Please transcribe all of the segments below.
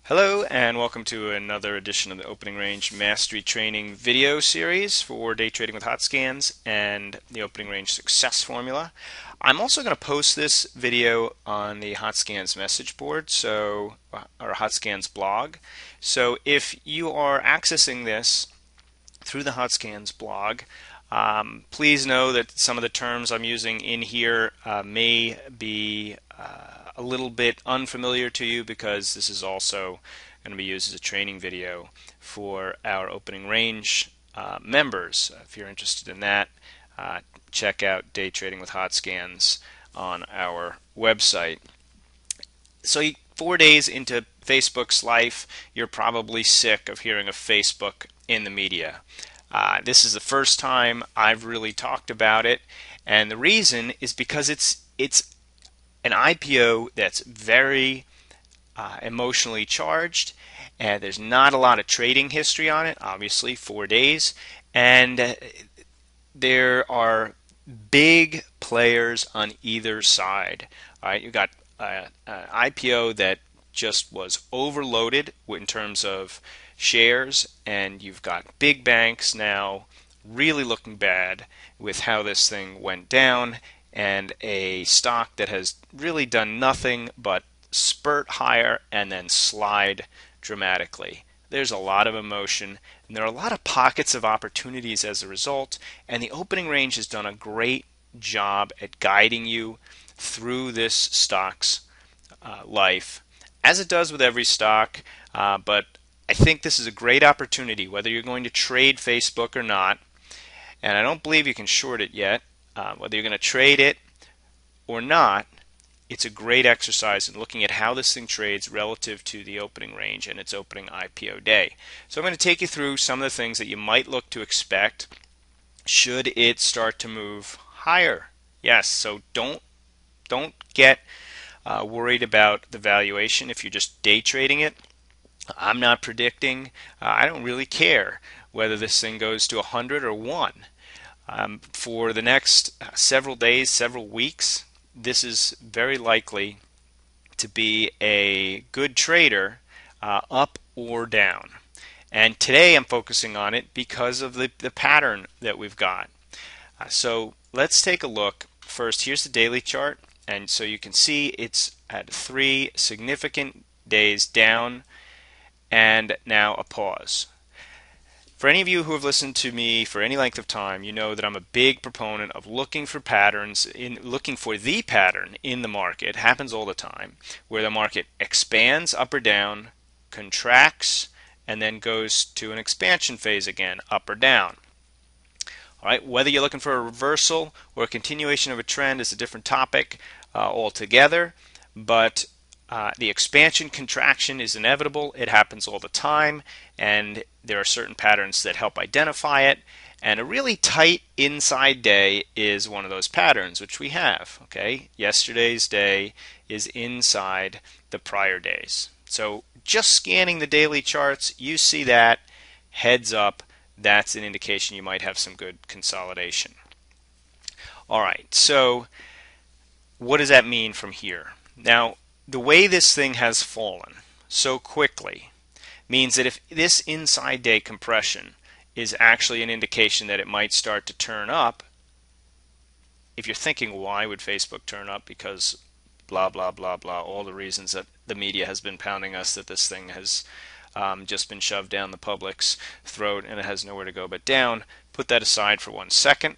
Hello and welcome to another edition of the Opening Range Mastery Training video series for day trading with hot scans and the Opening Range Success Formula. I'm also going to post this video on the Hot Scans message board, or Hot Scans blog. So if you are accessing this through the Hot Scans blog, please know that some of the terms I'm using in here may be a little bit unfamiliar to you because this is also going to be used as a training video for our opening range members. If you're interested in that, check out Day Trading with Hot Scans on our website. So 4 days into Facebook's life, you're probably sick of hearing of Facebook in the media. This is the first time I've really talked about it, and the reason is because it's an IPO that's very emotionally charged, and there's not a lot of trading history on it, obviously 4 days, and there are big players on either side. All right, you've got an IPO that just was overloaded in terms of shares, and you've got big banks now really looking bad with how this thing went down, and a stock that has really done nothing but spurt higher and then slide dramatically. There's a lot of emotion, and there are a lot of pockets of opportunities as a result, and the opening range has done a great job at guiding you through this stock's life, as it does with every stock, but I think this is a great opportunity, whether you're going to trade Facebook or not, and I don't believe you can short it yet. Whether you're going to trade it or not, it's a great exercise in looking at how this thing trades relative to the opening range and its opening IPO day. So I'm going to take you through some of the things that you might look to expect should it start to move higher. Yes, so don't get worried about the valuation if you're just day trading it. I'm not predicting. I don't really care whether this thing goes to 100 or 1. For the next several days, several weeks, this is very likely to be a good trader, up or down. And today I'm focusing on it because of the pattern that we've got. So let's take a look. First, here's the daily chart, and so you can see it's at 3 significant days down, and now a pause. For any of you who have listened to me for any length of time, you know that I'm a big proponent of looking for patterns, looking for the pattern in the market. It happens all the time, where the market expands up or down, contracts, and then goes to an expansion phase again, up or down. All right, whether you're looking for a reversal or a continuation of a trend is a different topic altogether, but the expansion contraction is inevitable. It happens all the time, and there are certain patterns that help identify it, and a really tight inside day is one of those patterns, which we have. Okay, yesterday's day is inside the prior days. So just scanning the daily charts, you see that heads up. That's an indication you might have some good consolidation. All right, so what does that mean from here? Now, the way this thing has fallen so quickly means that if this inside day compression is actually an indication that it might start to turn up, if you're thinking, why would Facebook turn up? Because blah, blah, blah, blah, all the reasons that the media has been pounding us that this thing has just been shoved down the public's throat and it has nowhere to go but down. Put that aside for 1 second,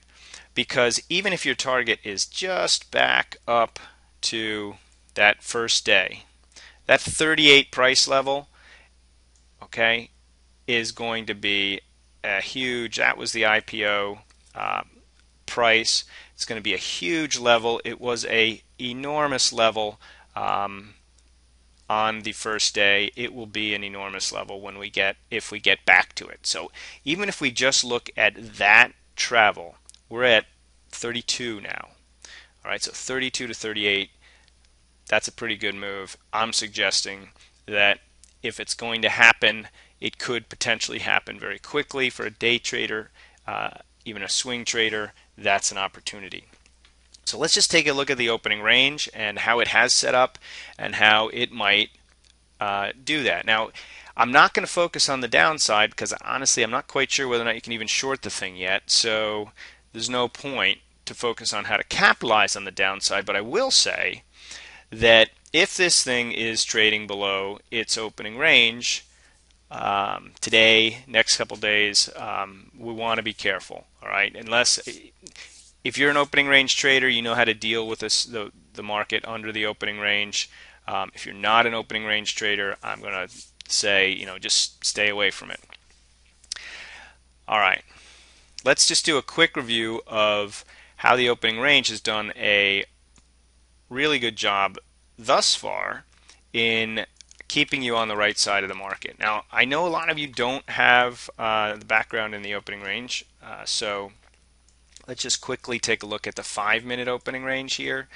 because even if your target is just back up to that first day, that 38 price level, okay, is going to be a huge, that was the IPO price. It's going to be a huge level. It was a enormous level on the first day. It will be an enormous level if we get back to it. So even if we just look at that travel, we're at 32 now. All right, so 32 to 38, that's a pretty good move. I'm suggesting that if it's going to happen, it could potentially happen very quickly. For a day trader, even a swing trader, that's an opportunity. So let's just take a look at the opening range and how it has set up and how it might do that. Now, I'm not going to focus on the downside because honestly, I'm not quite sure whether or not you can even short the thing yet. So there's no point to focus on how to capitalize on the downside. But I will say that if this thing is trading below its opening range today, next couple days, we want to be careful. All right, unless if you're an opening range trader, you know how to deal with this, the market under the opening range. If you're not an opening range trader, I'm going to say, just stay away from it. All right, let's just do a quick review of how the opening range has done a really good job thus far in keeping you on the right side of the market. Now, I know a lot of you don't have the background in the opening range, so let's just quickly take a look at the 5-minute opening range here.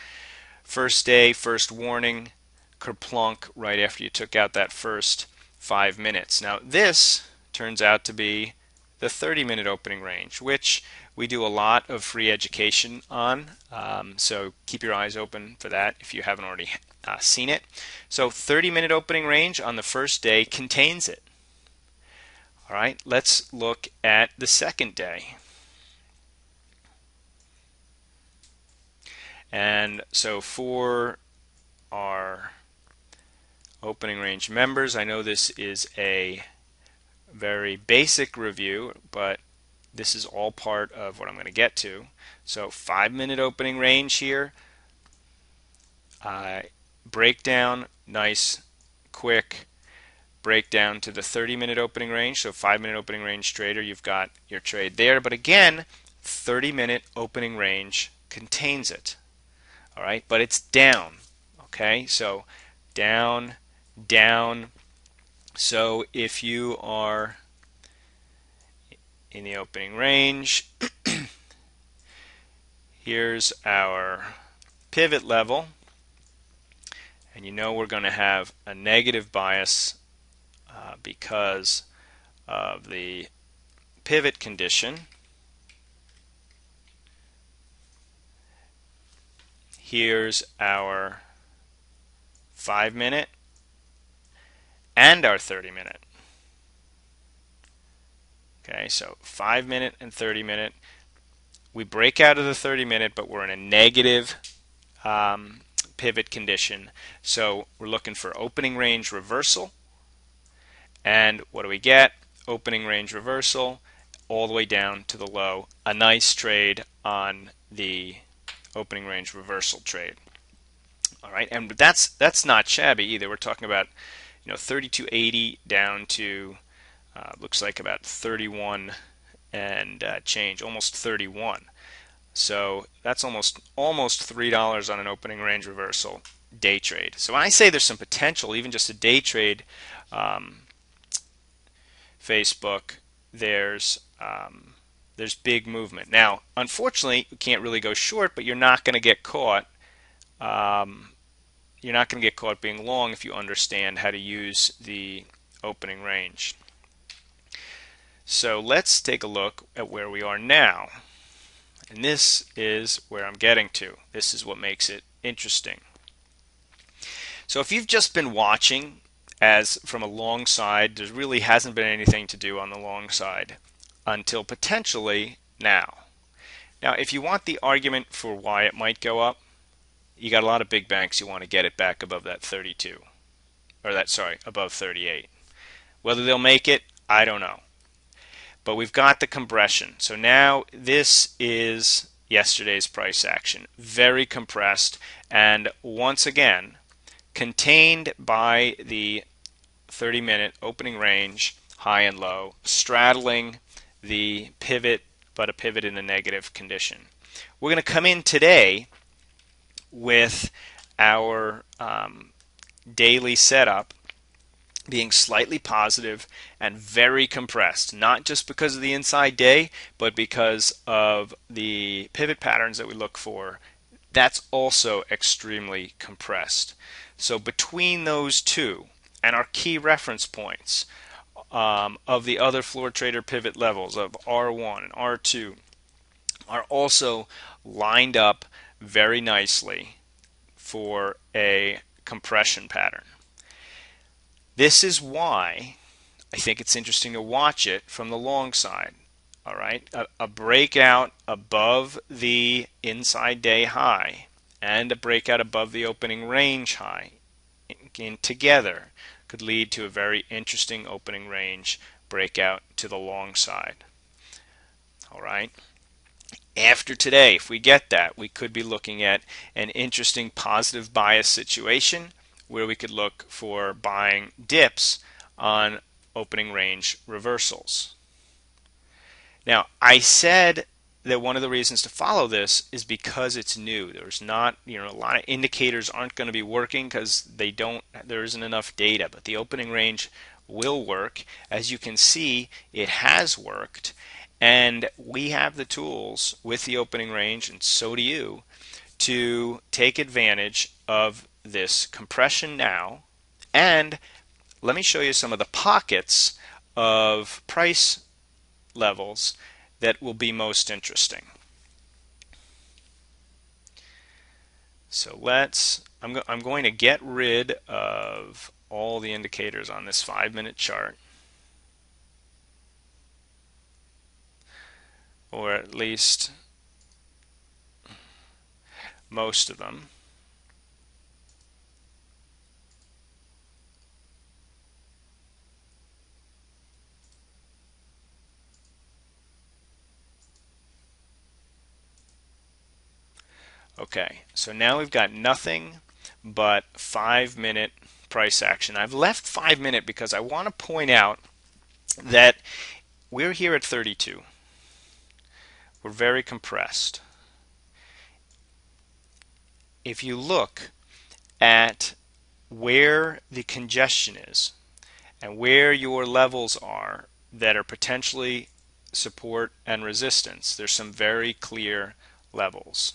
First day, first warning, kerplunk right after you took out that first 5 minutes. Now this turns out to be the 30-minute opening range, which we do a lot of free education on, so keep your eyes open for that if you haven't already seen it. So 30-minute opening range on the first day contains it. All right, let's look at the second day. And so for our opening range members, I know this is a very basic review, but this is all part of what I'm going to get to. So 5-minute opening range here, breakdown, nice, quick breakdown to the 30-minute opening range. So 5-minute opening range trader, you've got your trade there. But again, 30-minute opening range contains it. All right, but it's down. Okay, so down, down. So if you are in the opening range, here's our pivot level, and you know we're going to have a negative bias because of the pivot condition. Here's our 5-minute and our 30-minute. Okay, so 5-minute and 30-minute. We break out of the 30-minute, but we're in a negative pivot condition. So we're looking for opening range reversal. And what do we get? Opening range reversal all the way down to the low. A nice trade on the opening range reversal trade. All right, and that's not shabby either. We're talking about 32.80 down to looks like about 31 and change, almost 31. So that's almost $3 on an opening range reversal day trade. So when I say there's some potential, even just a day trade, Facebook, there's big movement. Now, unfortunately, you can't really go short, but you're not going to get caught. You're not going to get caught being long if you understand how to use the opening range. So let's take a look at where we are now. And this is where I'm getting to. This is what makes it interesting. So if you've just been watching as from a long side, there really hasn't been anything to do on the long side until potentially now. Now, if you want the argument for why it might go up, you got a lot of big banks you want to get it back above that 32, or that, sorry, above 38. Whether they'll make it, I don't know. But we've got the compression. So now this is yesterday's price action. Very compressed, and once again, contained by the 30-minute opening range, high and low, straddling the pivot, but a pivot in a negative condition. We're going to come in today with our daily setup being slightly positive and very compressed, not just because of the inside day, but because of the pivot patterns that we look for. That's also extremely compressed. So between those two and our key reference points of the other floor trader pivot levels of R1 and R2 are also lined up very nicely for a compression pattern. This is why I think it's interesting to watch it from the long side. All right, a breakout above the inside day high and a breakout above the opening range high in together could lead to a very interesting opening range breakout to the long side. All right. After today, if we get that, we could be looking at an interesting positive bias situation where we could look for buying dips on opening range reversals. Now, I said that one of the reasons to follow this is because it's new. There's not, a lot of indicators aren't going to be working because there isn't enough data, but the opening range will work. As you can see, it has worked, and we have the tools with the opening range, and so do you, to take advantage of this compression now. And let me show you some of the pockets of price levels that will be most interesting. So I'm going to get rid of all the indicators on this 5-minute chart, or at least most of them. Okay, so now we've got nothing but 5-minute price action. I've left 5-minute because I want to point out that we're here at 32. We're very compressed. If you look at where the congestion is and where your levels are that are potentially support and resistance, there's some very clear levels.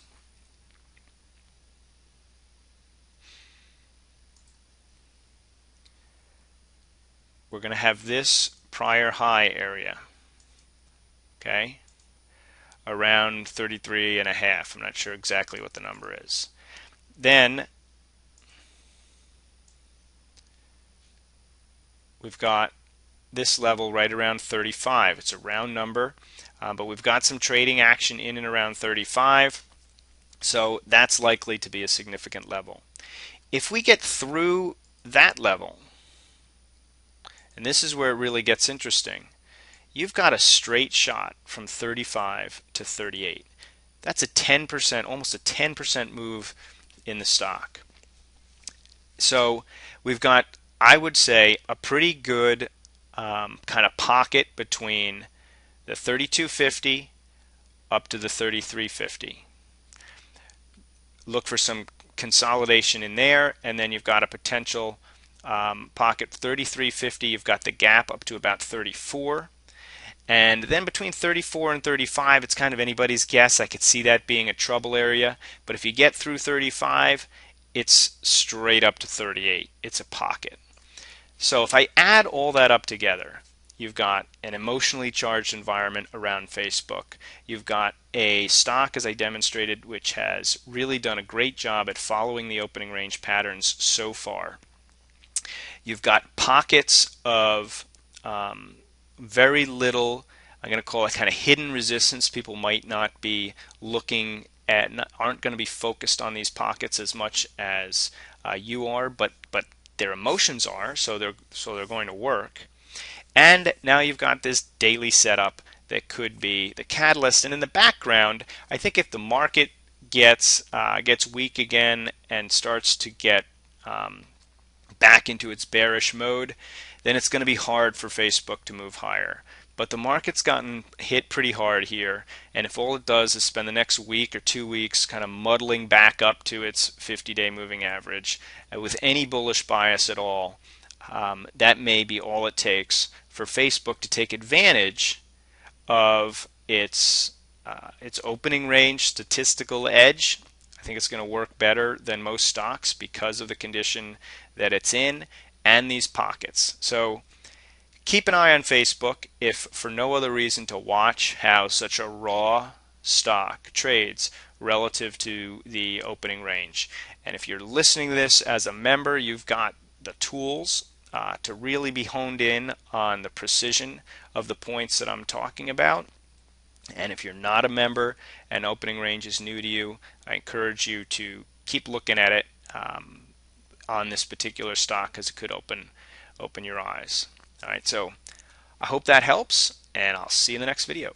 We're going to have this prior high area, okay, around 33 and a half. I'm not sure exactly what the number is. Then we've got this level right around 35. It's a round number, but we've got some trading action in and around 35, so that's likely to be a significant level. If we get through that level, and this is where it really gets interesting, you've got a straight shot from 35 to 38. That's a 10%, almost a 10% move in the stock. So we've got, I would say, a pretty good kind of pocket between the 32.50 up to the 33.50. Look for some consolidation in there, and then you've got a potential pocket 33.50. You've got the gap up to about 34. And then between 34 and 35, it's kind of anybody's guess. I could see that being a trouble area. But if you get through 35, it's straight up to 38. It's a pocket. So if I add all that up together, you've got an emotionally charged environment around Facebook. You've got a stock, as I demonstrated, which has really done a great job at following the opening range patterns so far. You've got pockets of very little, I'm going to call it kind of hidden resistance. People might not be looking at, aren't going to be focused on these pockets as much as you are, but their emotions are, so they're going to work. And now you've got this daily setup that could be the catalyst. And in the background, I think if the market gets weak again and starts to get back into its bearish mode, then it's going to be hard for Facebook to move higher. But the market's gotten hit pretty hard here, and if all it does is spend the next week or 2 weeks kind of muddling back up to its 50-day moving average with any bullish bias at all, that may be all it takes for Facebook to take advantage of its opening range statistical edge. I think it's going to work better than most stocks because of the condition that it's in and these pockets. So keep an eye on Facebook, if for no other reason, to watch how such a raw stock trades relative to the opening range. And if you're listening to this as a member, you've got the tools to really be honed in on the precision of the points that I'm talking about. And if you're not a member and opening range is new to you, I encourage you to keep looking at it on this particular stock, because it could open your eyes. All right, so I hope that helps, and I'll see you in the next video.